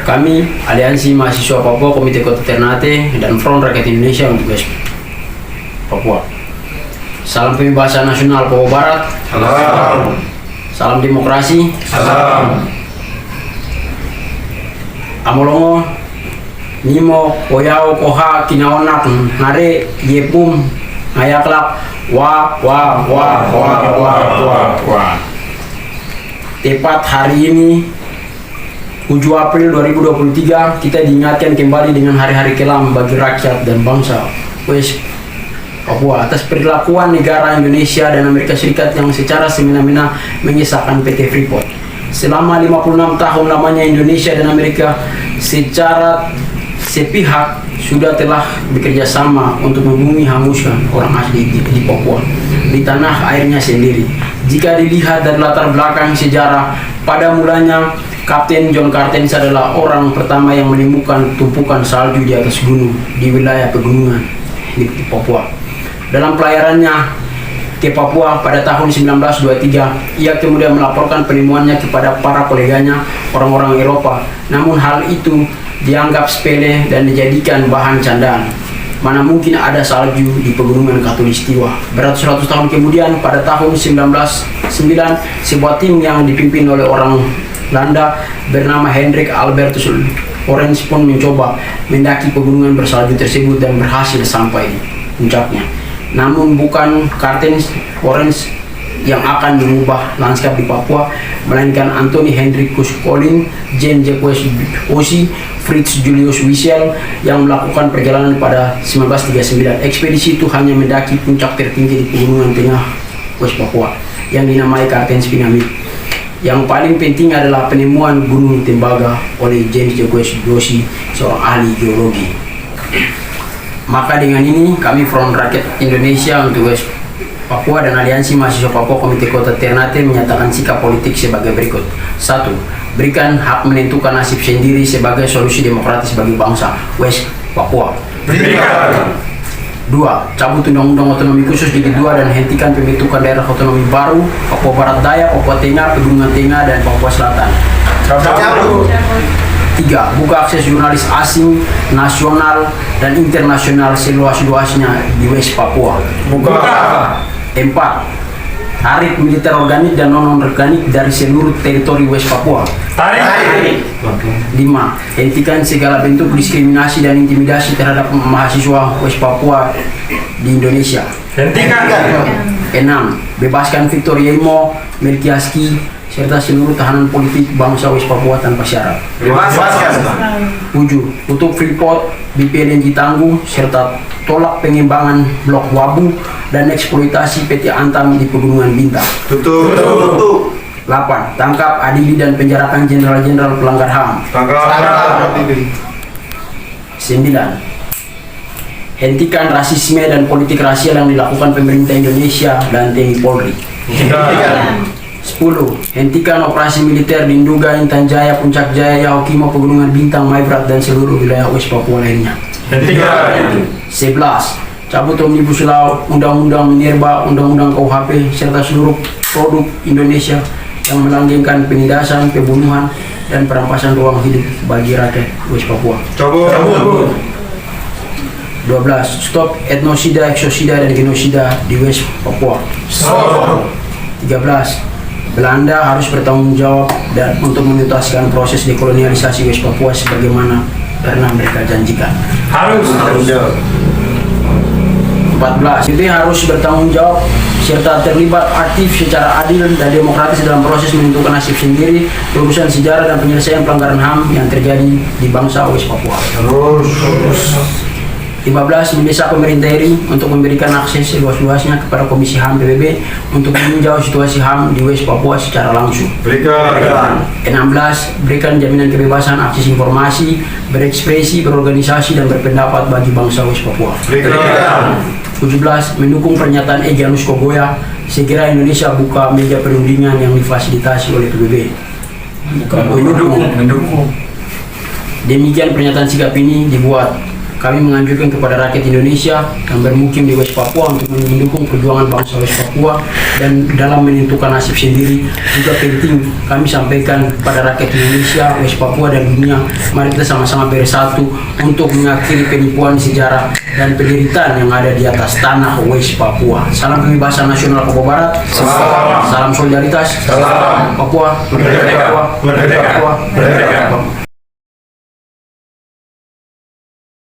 Kami, Aliansi Mahasiswa Papua, Komite Kota Ternate, dan Front Rakyat Indonesia untuk West Papua. Salam pembebasan nasional Papua Barat. Salam. Salam demokrasi. Salam. Amolongo, Nimo, Koyao, Koha, Kinaonak, Hare, Yepum, Ngayaklak, Wah. Tepat hari ini 7 April 2023 kita diingatkan kembali dengan hari-hari kelam bagi rakyat dan bangsa West Papua atas perilakuan negara Indonesia dan Amerika Serikat yang secara semena-mena mengesahkan PT Freeport. Selama 56 tahun lamanya Indonesia dan Amerika secara sepihak sudah telah bekerja sama untuk membumi hanguskan orang asli di Papua di tanah airnya sendiri. Jika dilihat dari latar belakang sejarah, pada mulanya Kapten John Kartens adalah orang pertama yang menemukan tumpukan salju di atas gunung di wilayah pegunungan di Papua. Dalam pelayarannya ke Papua pada tahun 1923, ia kemudian melaporkan penemuannya kepada para koleganya orang-orang Eropa. Namun hal itu dianggap sepele dan dijadikan bahan candaan. Mana mungkin ada salju di pegunungan Katulistiwa. Beratus-ratus tahun kemudian, pada tahun 1909, sebuah tim yang dipimpin oleh orang Belanda bernama Hendrik Albertus Orange pun mencoba mendaki pegunungan bersalju tersebut dan berhasil sampai di puncaknya. Namun bukan Kartens Orange yang akan mengubah lanskap di Papua, melainkan Anthony Hendrikus Collin, Jean Jacques Osi, Fritz Julius Wiesel yang melakukan perjalanan pada 1939. Ekspedisi itu hanya mendaki puncak tertinggi di pegunungan tengah West Papua yang dinamai Kartens Piramid. Yang paling penting adalah penemuan Gunung Tembaga oleh James Jacques Dosi, seorang ahli geologi. Maka dengan ini kami Front Rakyat Indonesia untuk West Papua dan Aliansi Mahasiswa Papua Komite Kota Ternate menyatakan sikap politik sebagai berikut. 1. Berikan hak menentukan nasib sendiri sebagai solusi demokratis bagi bangsa West Papua. Berikan. 2. Cabut Undang-Undang Otonomi Khusus Jilid 2 dan hentikan pembentukan daerah otonomi baru Papua Barat Daya, Papua Tengah, Pegunungan Tengah, dan Papua Selatan. Cabut. 3. Buka akses jurnalis asing, nasional, dan internasional seluas-luasnya di West Papua. Buka. 4. Tarik militer organik dan non-organik dari seluruh teritori West Papua. Tarik. 5. Hentikan segala bentuk diskriminasi dan intimidasi terhadap mahasiswa West Papua di Indonesia. Hentikan. 6. Bebaskan Victor Yemo, Melkiaski, serta seluruh tahanan politik bangsa West Papua tanpa syarat. Bebaskan. 7. Tutup Freeport, BPLNG Tangguh, serta tolak pengembangan Blok Wabu dan eksploitasi PT Antam di Pegunungan Bintang. Tutup. 8. Tangkap, adili, dan penjarakan jenderal-jenderal pelanggar HAM. Tangkap. 9. Hentikan rasisme dan politik rasial yang dilakukan pemerintah Indonesia dan TNI Polri. Hentikan. 10. Hentikan operasi militer di Nduga, Intan Jaya, Puncak Jaya, Yaukimo, Pegunungan Bintang, Maibrat, dan seluruh wilayah West Papua lainnya. Hentikan. 11. Cabut Omnibus Law, Undang-Undang Minerba, Undang-Undang KUHP, serta seluruh produk Indonesia yang melanggengkan penindasan, pembunuhan, dan perampasan ruang hidup bagi rakyat West Papua. Cabut. 12. Stop etnosida, eksosida, dan genosida di West Papua. Stop. 13. Belanda harus bertanggung jawab dan untuk menuntaskan proses dekolonialisasi West Papua sebagaimana pernah mereka janjikan. Harus. 14. PBB harus bertanggung jawab serta terlibat aktif secara adil dan demokratis dalam proses menentukan nasib sendiri, perubahan sejarah, dan penyelesaian pelanggaran HAM yang terjadi di bangsa West Papua. Terus. 15. Mendesak pemerintah RI untuk memberikan akses seluas-luasnya kepada Komisi HAM PBB untuk meninjau situasi HAM di West Papua secara langsung. Berikan. 16. Berikan jaminan kebebasan akses informasi, berekspresi, berorganisasi, dan berpendapat bagi bangsa West Papua. Berikan. 17. Mendukung pernyataan Egyanus Kogoya, segera Indonesia buka meja perundingan yang difasilitasi oleh PBB. Mendukung. Demikian pernyataan sikap ini dibuat kami menganjurkan kepada rakyat Indonesia yang bermukim di West Papua untuk mendukung perjuangan bangsa West Papua, dan dalam menentukan nasib sendiri juga penting kami sampaikan kepada rakyat Indonesia, West Papua dan dunia, mari kita sama-sama bersatu untuk mengakhiri penipuan sejarah dan penderitaan yang ada di atas tanah West Papua. Salam kebebasan nasional Papua Barat. Salam. Salam solidaritas. Salam. Papua. Merdeka. Papua. Merdeka. Papua. Merdeka.